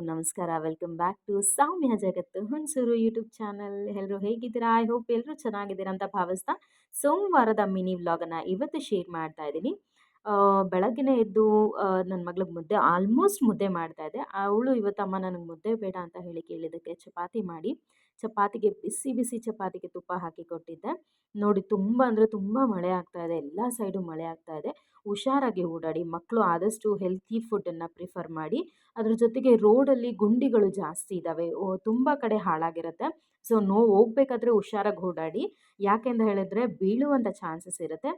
ನಮಸ್ಕಾರ. Welcome back to ಸೌಮ್ಯ ಜಗತ್ತು Hunsur YouTube channel. ಎಲ್ಲರೂ ಹೇಗಿದ್ದೀರಾ? ಐ ಹೋಪ್ ಎಲ್ಲರೂ ಚೆನ್ನಾಗಿದ್ದೀರಾ ಅಂತ ಭಾವಿಸ್ತಾ ಸೋಮವಾರದ ಮಿನಿ ವ್ಲಾಗನ್ನು ಇವತ್ತು ಶೇರ್ ಮಾಡ್ತಾ ಇದ್ದೀನಿ. ಬೆಳಗ್ಗೆನೇ ಎದ್ದು ನನ್ನ ಮಗಳಿಗೆ ಮುದ್ದೆ ಆಲ್ಮೋಸ್ಟ್ ಮುದ್ದೆ ಮಾಡ್ತಾ ಇದ್ದೆ. ಅವಳು ಇವತ್ತಮ್ಮ ನನಗೆ ಮುದ್ದೆ ಬೇಡ ಅಂತ ಹೇಳಿ ಕೇಳಿದ್ದಕ್ಕೆ ಚಪಾತಿ ಮಾಡಿ, ಚಪಾತಿಗೆ ಬಿಸಿ ಬಿಸಿ ಚಪಾತಿಗೆ ತುಪ್ಪ ಹಾಕಿ ಕೊಟ್ಟಿದ್ದೆ. ನೋಡಿ ತುಂಬ ಅಂದರೆ ತುಂಬ ಮಳೆ ಆಗ್ತಾ ಇದೆ, ಎಲ್ಲ ಸೈಡು ಮಳೆ ಆಗ್ತಾ ಇದೆ. ಹುಷಾರಾಗಿ ಓಡಾಡಿ, ಮಕ್ಕಳು ಆದಷ್ಟು ಹೆಲ್ತಿ ಫುಡ್ಡನ್ನು ಪ್ರಿಫರ್ ಮಾಡಿ. ಅದ್ರ ಜೊತೆಗೆ ರೋಡಲ್ಲಿ ಗುಂಡಿಗಳು ಜಾಸ್ತಿ ಇದ್ದಾವೆ, ತುಂಬ ಕಡೆ ಹಾಳಾಗಿರುತ್ತೆ. ಸೊ ಹೋಗ್ಬೇಕಾದ್ರೆ ಹುಷಾರಾಗಿ ಓಡಾಡಿ. ಯಾಕೆ ಅಂತ ಹೇಳಿದ್ರೆ ಬೀಳುವಂಥ ಚಾನ್ಸಸ್ ಇರುತ್ತೆ.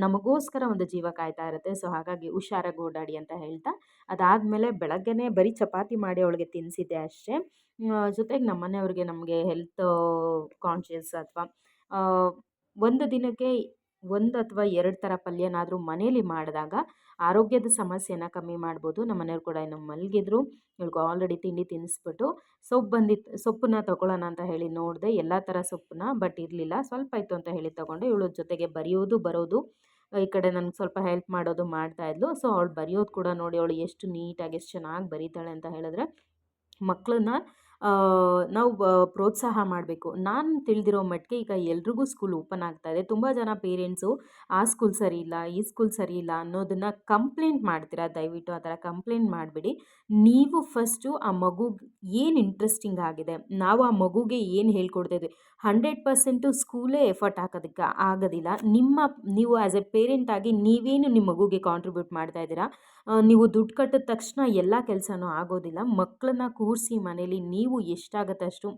ನಮಗೋಸ್ಕರ ಒಂದು ಜೀವ ಕಾಯ್ತಾ ಇರುತ್ತೆ. ಸೊ ಹಾಗಾಗಿ ಹುಷಾರಾಗಿ ಓಡಾಡಿ ಅಂತ ಹೇಳ್ತಾ, ಅದಾದಮೇಲೆ ಬೆಳಗ್ಗೆನೇ ಬರೀ ಚಪಾತಿ ಮಾಡಿ ಅವಳಿಗೆ ತಿನ್ನಿಸಿದ್ದೆ ಅಷ್ಟೇ. ಜೊತೆಗೆ ನಮ್ಮ ಮನೆಯವ್ರಿಗೆ ನಮಗೆ ಹೆಲ್ತ್ ಕಾನ್ಷಿಯಸ್ ಅಥವಾ ಒಂದು ದಿನಕ್ಕೆ 1 ಅಥವಾ 2 ಥರ ಪಲ್ಯನಾದರೂ ಮನೇಲಿ ಮಾಡಿದಾಗ ಆರೋಗ್ಯದ ಸಮಸ್ಯೆನ ಕಮ್ಮಿ ಮಾಡ್ಬೋದು. ನಮ್ಮ ಮನೆಯವ್ರು ಕೂಡ ಇನ್ನು ಮಲಗಿದ್ರು. ಇವ್ಳಿಗೆ ಆಲ್ರೆಡಿ ತಿಂಡಿ ತಿನ್ನಿಸ್ಬಿಟ್ಟು ಸೊಪ್ಪನ್ನ ತೊಗೊಳ್ಳೋಣ ಅಂತ ಹೇಳಿ ನೋಡಿದೆ, ಎಲ್ಲ ಥರ ಸೊಪ್ಪನ್ನ. ಬಟ್ ಇರಲಿಲ್ಲ, ಸ್ವಲ್ಪ ಇತ್ತು ಅಂತ ಹೇಳಿ ತೊಗೊಂಡೆ. ಇವಳು ಜೊತೆಗೆ ಬರೆಯೋದು ಬರೋದು, ಈ ಕಡೆ ನನಗೆ ಸ್ವಲ್ಪ ಹೆಲ್ಪ್ ಮಾಡೋದು ಮಾಡ್ತಾಯಿದ್ಲು. ಸೊ ಅವಳು ಬರೆಯೋದು ಕೂಡ ನೋಡಿ, ಅವಳು ಎಷ್ಟು ನೀಟಾಗಿ ಎಷ್ಟು ಚೆನ್ನಾಗಿ ಬರೀತಾಳೆ ಅಂತ ಹೇಳಿದ್ರೆ. ಮಕ್ಕಳನ್ನ ನಾವು ಪ್ರೋತ್ಸಾಹ ಮಾಡಬೇಕು. ನಾನು ತಿಳಿದಿರೋ ಮಟ್ಟಿಗೆ ಈಗ ಎಲ್ರಿಗೂ ಸ್ಕೂಲ್ ಓಪನ್ ಆಗ್ತಾ ಇದೆ. ತುಂಬ ಜನ ಪೇರೆಂಟ್ಸು ಆ ಸ್ಕೂಲ್ ಸರಿ ಇಲ್ಲ, ಈ ಸ್ಕೂಲ್ ಸರಿ ಇಲ್ಲ ಅನ್ನೋದನ್ನು ಕಂಪ್ಲೇಂಟ್ ಮಾಡ್ತೀರಾ. ದಯವಿಟ್ಟು ಆ ಥರ ಕಂಪ್ಲೇಂಟ್ ಮಾಡಿಬಿಡಿ. ನೀವು ಫಸ್ಟು ಆ ಮಗುಗೆ ಏನು ಇಂಟ್ರೆಸ್ಟಿಂಗ್ ಆಗಿದೆ, ನಾವು ಆ ಮಗುಗೆ ಏನು ಹೇಳ್ಕೊಡ್ತಾ ಇದ್ವಿ, 100% ಸ್ಕೂಲೇ ಎಫರ್ಟ್ ಹಾಕೋದಕ್ಕೆ ಆಗೋದಿಲ್ಲ. ನೀವು ಆ್ಯಸ್ ಎ ಪೇರೆಂಟಾಗಿ ನೀವೇನು ನಿಮ್ಮ ಮಗುಗೆ ಕಾಂಟ್ರಿಬ್ಯೂಟ್ ಮಾಡ್ತಾ ಇದ್ದೀರಾ. ನೀವು ದುಡ್ಡು ಕಟ್ಟಿದ ತಕ್ಷಣ ಎಲ್ಲ ಕೆಲಸನೂ ಆಗೋದಿಲ್ಲ. ಮಕ್ಕಳನ್ನ ಕೂರಿಸಿ ಮನೇಲಿ ನೀವು ಎಷ್ಟಾಗುತ್ತೆ ಅಷ್ಟು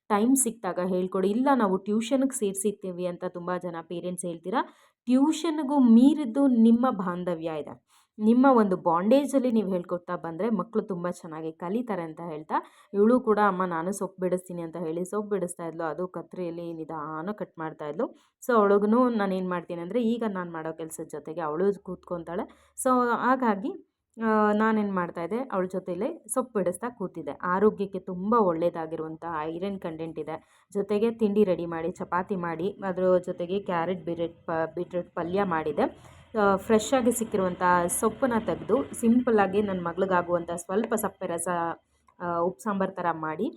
ಟೈಮ್ ಸಿಕ್ಕಿದಾಗ ಹೇಳ್ಕೊಡಿ. ಇಲ್ಲ ನಾವು ಟ್ಯೂಷನ್ಗೆ ಸೇರಿಸಿರ್ತೀವಿ ಅಂತ ತುಂಬ ಜನ ಪೇರೆಂಟ್ಸ್ ಹೇಳ್ತೀರಾ. ಟ್ಯೂಷನ್ಗೂ ಮೀರಿದ್ದು ನಿಮ್ಮ ಬಾಂಧವ್ಯ ಇದೆ. ನಿಮ್ಮ ಒಂದು ಬಾಂಡೇಜಲ್ಲಿ ನೀವು ಹೇಳ್ಕೊಡ್ತಾ ಬಂದರೆ ಮಕ್ಕಳು ತುಂಬ ಚೆನ್ನಾಗಿ ಕಲಿತಾರೆ ಅಂತ ಹೇಳ್ತಾ, ಇವಳು ಕೂಡ ಅಮ್ಮ ನಾನು ಸೊಪ್ಪು ಬಿಡಿಸ್ತೀನಿ ಅಂತ ಹೇಳಿ ಸೊಪ್ಪು ಬಿಡಿಸ್ತಾ ಇದ್ಲು. ಅದು ಕತ್ತರಿಯಲ್ಲಿ ನಿಧಾನ ಕಟ್ ಮಾಡ್ತಾಯಿದ್ಲು. ಸೊ ಅವಳಿಗೂ ನಾನು ಏನು ಮಾಡ್ತೀನಿ ಅಂದರೆ, ಈಗ ನಾನು ಮಾಡೋ ಕೆಲಸದ ಜೊತೆಗೆ ಅವಳು ಕೂತ್ಕೊತಾಳೆ. ಸೊ ಹಾಗಾಗಿ ನಾನೇನು ಮಾಡ್ತಾಯಿದ್ದೆ, ಅವಳ ಜೊತೆಲೇ ಸೊಪ್ಪು ಬಿಡಿಸ್ತಾ ಕೂತಿದ್ದೆ. ಆರೋಗ್ಯಕ್ಕೆ ತುಂಬ ಒಳ್ಳೆಯದಾಗಿರುವಂಥ ಐರನ್ ಕಂಟೆಂಟ್ ಇದೆ. ಜೊತೆಗೆ ತಿಂಡಿ ರೆಡಿ ಮಾಡಿ, ಚಪಾತಿ ಮಾಡಿ, ಅದ್ರ ಜೊತೆಗೆ ಕ್ಯಾರೆಟ್ ಬೀಟ್ರೂಟ್ ಪಲ್ಯ ಮಾಡಿದೆ. ಫ್ರೆಶ್ ಆಗಿ ಸಿಕ್ಕಿರುವಂಥ ಸೊಪ್ಪನ್ನು ತೆಗೆದು ಸಿಂಪಲ್ಲಾಗಿ ನನ್ನ ಮಗಳಿಗಾಗುವಂಥ ಸ್ವಲ್ಪ ಸಪ್ಪೆ ರಸ ಉಪ್ಪು ಸಾಂಬಾರು ಥರ ಮಾಡಿ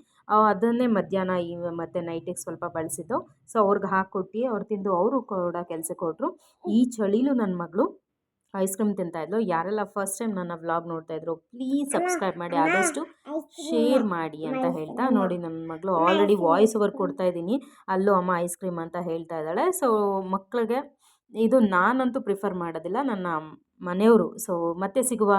ಅದನ್ನೇ ಮಧ್ಯಾಹ್ನ ಮತ್ತು ನೈಟಿಗೆ ಸ್ವಲ್ಪ ಬಳಸಿದ್ದು. ಸೊ ಅವ್ರಿಗೆ ಹಾಕ್ಕೊಟ್ಟು ಅವ್ರು ತಿಂದು ಅವರು ಕೂಡ ಕೆಲಸಕ್ಕೆ ಹೊರಟ್ರು. ಈ ಚಳಿಲೂ ನನ್ನ ಮಗಳು ಐಸ್ ಕ್ರೀಮ್ ತಿಂತಾಯಿದ್ಲು. ಯಾರೆಲ್ಲ ಫಸ್ಟ್ ಟೈಮ್ ನನ್ನ ವ್ಲಾಗ್ ನೋಡ್ತಾಯಿದ್ರು ಪ್ಲೀಸ್ ಸಬ್ಸ್ಕ್ರೈಬ್ ಮಾಡಿ, ಆದಷ್ಟು ಶೇರ್ ಮಾಡಿ ಅಂತ ಹೇಳ್ತಾ, ನೋಡಿ ನನ್ನ ಮಗಳು ಆಲ್ರೆಡಿ ವಾಯ್ಸ್ ಓವರ್ ಕೊಡ್ತಾ ಇದ್ದೀನಿ. ಅಲ್ಲೂ ಅಮ್ಮ ಐಸ್ ಕ್ರೀಮ್ ಅಂತ ಹೇಳ್ತಾ ಇದ್ದಾಳೆ. ಸೊ ಮಕ್ಕಳಿಗೆ ಇದು ನಾನಂತೂ ಪ್ರಿಫರ್ ಮಾಡೋದಿಲ್ಲ, ನನ್ನ ಮನೆಯವರು. ಸೊ ಮತ್ತೆ ಸಿಗುವ.